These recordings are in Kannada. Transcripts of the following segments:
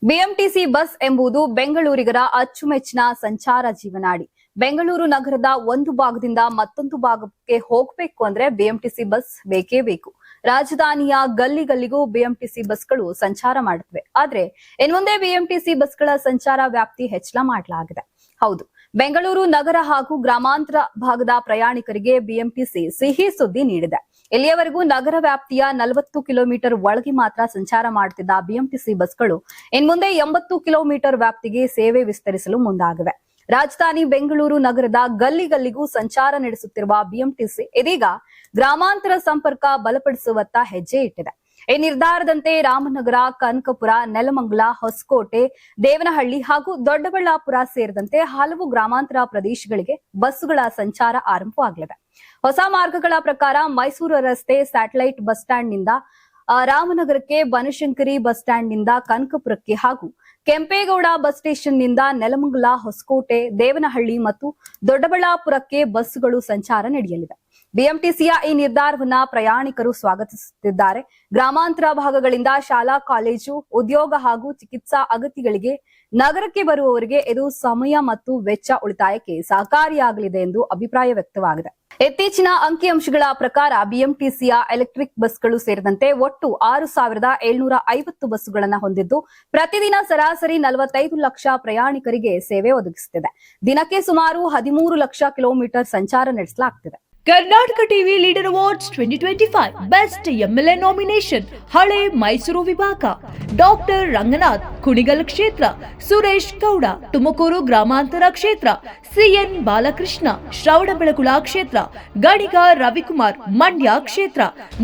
ಬಿಎಂಟಿಸಿ ಬಸ್ ಎಂಬುದು ಬೆಂಗಳೂರಿಗರ ಅಚ್ಚುಮೆಚ್ಚಿನ ಸಂಚಾರ ಜೀವನಾಡಿ. ಬೆಂಗಳೂರು ನಗರದ ಒಂದು ಭಾಗದಿಂದ ಮತ್ತೊಂದು ಭಾಗಕ್ಕೆ ಹೋಗಬೇಕು ಅಂದ್ರೆ ಬಿಎಂಟಿಸಿ ಬಸ್ ಬೇಕೇ ಬೇಕು. ರಾಜಧಾನಿಯ ಗಲ್ಲಿ ಗಲ್ಲಿಗೂ ಬಿಎಂಟಿಸಿ ಬಸ್ಗಳು ಸಂಚಾರ ಮಾಡುತ್ತವೆ. ಆದ್ರೆ ಇನ್ಮುಂದೆ ಬಿಎಂಟಿಸಿ ಬಸ್ಗಳ ಸಂಚಾರ ವ್ಯಾಪ್ತಿ ಹೆಚ್ಚಳ ಮಾಡಲಾಗಿದೆ. ಹೌದು, ಬೆಂಗಳೂರು ನಗರ ಹಾಗೂ ಗ್ರಾಮಾಂತರ ಭಾಗದ ಪ್ರಯಾಣಿಕರಿಗೆ ಬಿಎಂಟಿಸಿ ಸಿಹಿ ಸುದ್ದಿ ನೀಡಿದೆ. ಇಲ್ಲಿಯವರೆಗೂ ನಗರ ವ್ಯಾಪ್ತಿಯ 40 ಕಿಲೋಮೀಟರ್ ಒಳಗೆ ಮಾತ್ರ ಸಂಚಾರ ಮಾಡುತ್ತಿದ್ದ ಬಿಎಂಟಿಸಿ ಬಸ್ಗಳು ಇನ್ಮುಂದೆ 80 ಕಿಲೋಮೀಟರ್ ವ್ಯಾಪ್ತಿಗೆ ಸೇವೆ ವಿಸ್ತರಿಸಲು ಮುಂದಾಗಿವೆ. ರಾಜಧಾನಿ ಬೆಂಗಳೂರು ನಗರದ ಗಲ್ಲಿ ಗಲ್ಲಿಗೂ ಸಂಚಾರ ನಡೆಸುತ್ತಿರುವ ಬಿಎಂಟಿಸಿ ಇದೀಗ ಗ್ರಾಮಾಂತರ ಸಂಪರ್ಕ ಬಲಪಡಿಸುವತ್ತ ಹೆಜ್ಜೆ ಇಟ್ಟಿದೆ. ಈ ನಿರ್ಧಾರದಂತೆ ರಾಮನಗರ, ಕನಕಪುರ, ನೆಲಮಂಗಲ, ಹೊಸಕೋಟೆ, ದೇವನಹಳ್ಳಿ ಹಾಗೂ ದೊಡ್ಡಬಳ್ಳಾಪುರ ಸೇರಿದಂತೆ ಹಲವು ಗ್ರಾಮಾಂತರ ಪ್ರದೇಶಗಳಿಗೆ ಬಸ್ಸುಗಳ ಸಂಚಾರ ಆರಂಭವಾಗಲಿದೆ. ಹೊಸ ಮಾರ್ಗಗಳ ಪ್ರಕಾರ ಮೈಸೂರು ರಸ್ತೆ ಸ್ಯಾಟಲೈಟ್ ಬಸ್ ಸ್ಟ್ಯಾಂಡ್ ನಿಂದ ರಾಮನಗರಕ್ಕೆ, ಬನಶಂಕರಿ ಬಸ್ ಸ್ಟ್ಯಾಂಡ್ ನಿಂದ ಕನಕಪುರಕ್ಕೆ ಹಾಗೂ ಕೆಂಪೇಗೌಡ ಬಸ್ ಸ್ಟೇಷನ್ ನಿಂದ ನೆಲಮಂಗಲ, ಹೊಸಕೋಟೆ, ದೇವನಹಳ್ಳಿ ಮತ್ತು ದೊಡ್ಡಬಳ್ಳಾಪುರಕ್ಕೆ ಬಸ್ಸುಗಳು ಸಂಚಾರ ನಡೆಯಲಿವೆ. ಬಿಎಂಟಿಸಿಯ ಈ ನಿರ್ಧಾರವನ್ನ ಪ್ರಯಾಣಿಕರು ಸ್ವಾಗತಿಸುತ್ತಿದ್ದಾರೆ. ಗ್ರಾಮಾಂತರ ಭಾಗಗಳಿಂದ ಶಾಲಾ, ಕಾಲೇಜು, ಉದ್ಯೋಗ ಹಾಗೂ ಚಿಕಿತ್ಸಾ ಅಗತ್ಯಗಳಿಗೆ ನಗರಕ್ಕೆ ಬರುವವರಿಗೆ ಇದು ಸಮಯ ಮತ್ತು ವೆಚ್ಚ ಉಳಿತಾಯಕ್ಕೆ ಸಹಕಾರಿಯಾಗಲಿದೆ ಎಂದು ಅಭಿಪ್ರಾಯ ವ್ಯಕ್ತವಾಗಿದೆ. ಇತ್ತೀಚಿನ ಅಂಕಿಅಂಶಗಳ ಪ್ರಕಾರ ಬಿಎಂಟಿಸಿಯ ಎಲೆಕ್ಟ್ರಿಕ್ ಬಸ್ಗಳು ಸೇರಿದಂತೆ ಒಟ್ಟು 6,750 ಬಸ್ಸುಗಳನ್ನು ಹೊಂದಿದ್ದು ಪ್ರತಿದಿನ ಸರಾಸರಿ 45 ಲಕ್ಷ ಪ್ರಯಾಣಿಕರಿಗೆ ಸೇವೆ ಒದಗಿಸುತ್ತಿದೆ. ದಿನಕ್ಕೆ ಸುಮಾರು 13 ಲಕ್ಷ ಕಿಲೋಮೀಟರ್ ಸಂಚಾರ ನಡೆಸಲಾಗುತ್ತಿದೆ. Karnataka TV leader awards 2025 best MLA nomination ಹಳೆ ಮೈಸೂರು ವಿಭಾಗ ಡಾಕ್ಟರ್ ರಂಗನಾಥ್ ಕುಣಿಗಲ್ ಕ್ಷೇತ್ರ, ಸುರೇಶ್ ಗೌಡ ತುಮಕೂರು ಗ್ರಾಮಾಂತರ ಕ್ಷೇತ್ರ, ಸಿಎನ್ ಬಾಲಕೃಷ್ಣ ಶ್ರವಣಬೆಳಗೊಳ ಕ್ಷೇತ್ರ, ಗಣಿಗ ರವಿಕುಮಾರ್ ಮಂಡ್ಯ ಕ್ಷೇತ್ರ,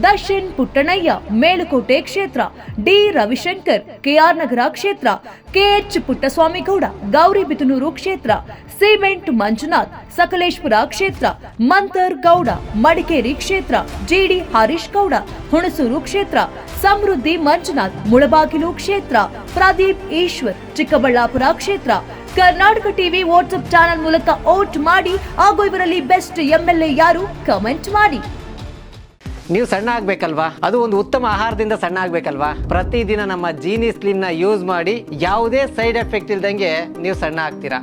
ದರ್ಶನ್ ಪುಟ್ಟಣಯ್ಯ ಮೇಲುಕೋಟೆ ಕ್ಷೇತ್ರ, ಡಿ ರವಿಶಂಕರ್ ಕೆಆರ್ ನಗರ ಕ್ಷೇತ್ರ, ಕೆಎಚ್ ಪುಟ್ಟಸ್ವಾಮಿ ಗೌಡ ಗೌರಿಬಿದನೂರು ಕ್ಷೇತ್ರ, ಸಿಮೆಂಟ್ ಮಂಜುನಾಥ್ ಸಕಲೇಶ್ಪುರ ಕ್ಷೇತ್ರ, ಮಂತರ್ ಗೌಡ ಮಡಿಕೇರಿ ಕ್ಷೇತ್ರ, ಜಿಡಿ ಹರೀಶ್ ಗೌಡ ಹುಣಸೂರು ಕ್ಷೇತ್ರ, ಸಮೃದ್ಧಿ ಮಂಜುನಾಥ್ ಮುಳಬಾಗಿಲು ಕ್ಷೇತ್ರ, ಪ್ರದೀಪ್ ಈಶ್ವರ್ ಚಿಕ್ಕಬಳ್ಳಾಪುರ ಕ್ಷೇತ್ರ. ಕರ್ನಾಟಕ ಟಿವಿ ವಾಟ್ಸ್ಆಪ್ ಚಾನೆಲ್ ಮೂಲಕ ವೋಟ್ ಮಾಡಿ ಹಾಗೂ ಇವರಲ್ಲಿ ಬೆಸ್ಟ್ ಎಂಎಲ್ಎ ಯಾರು ಕಮೆಂಟ್ ಮಾಡಿ. ನೀವು ಸಣ್ಣ ಆಗ್ಬೇಕಲ್ವಾ? ಅದು ಒಂದು ಉತ್ತಮ ಆಹಾರದಿಂದ ಸಣ್ಣ ಆಗ್ಬೇಕಲ್ವಾ? ಪ್ರತಿದಿನ ನಮ್ಮ ಜೀನಿ ಸ್ಲಿಮ್ ನ ಯೂಸ್ ಮಾಡಿ ಯಾವುದೇ ಸೈಡ್ ಎಫೆಕ್ಟ್ ಇಲ್ದಂಗೆ ನೀವು ಸಣ್ಣ ಆಗ್ತೀರಾ.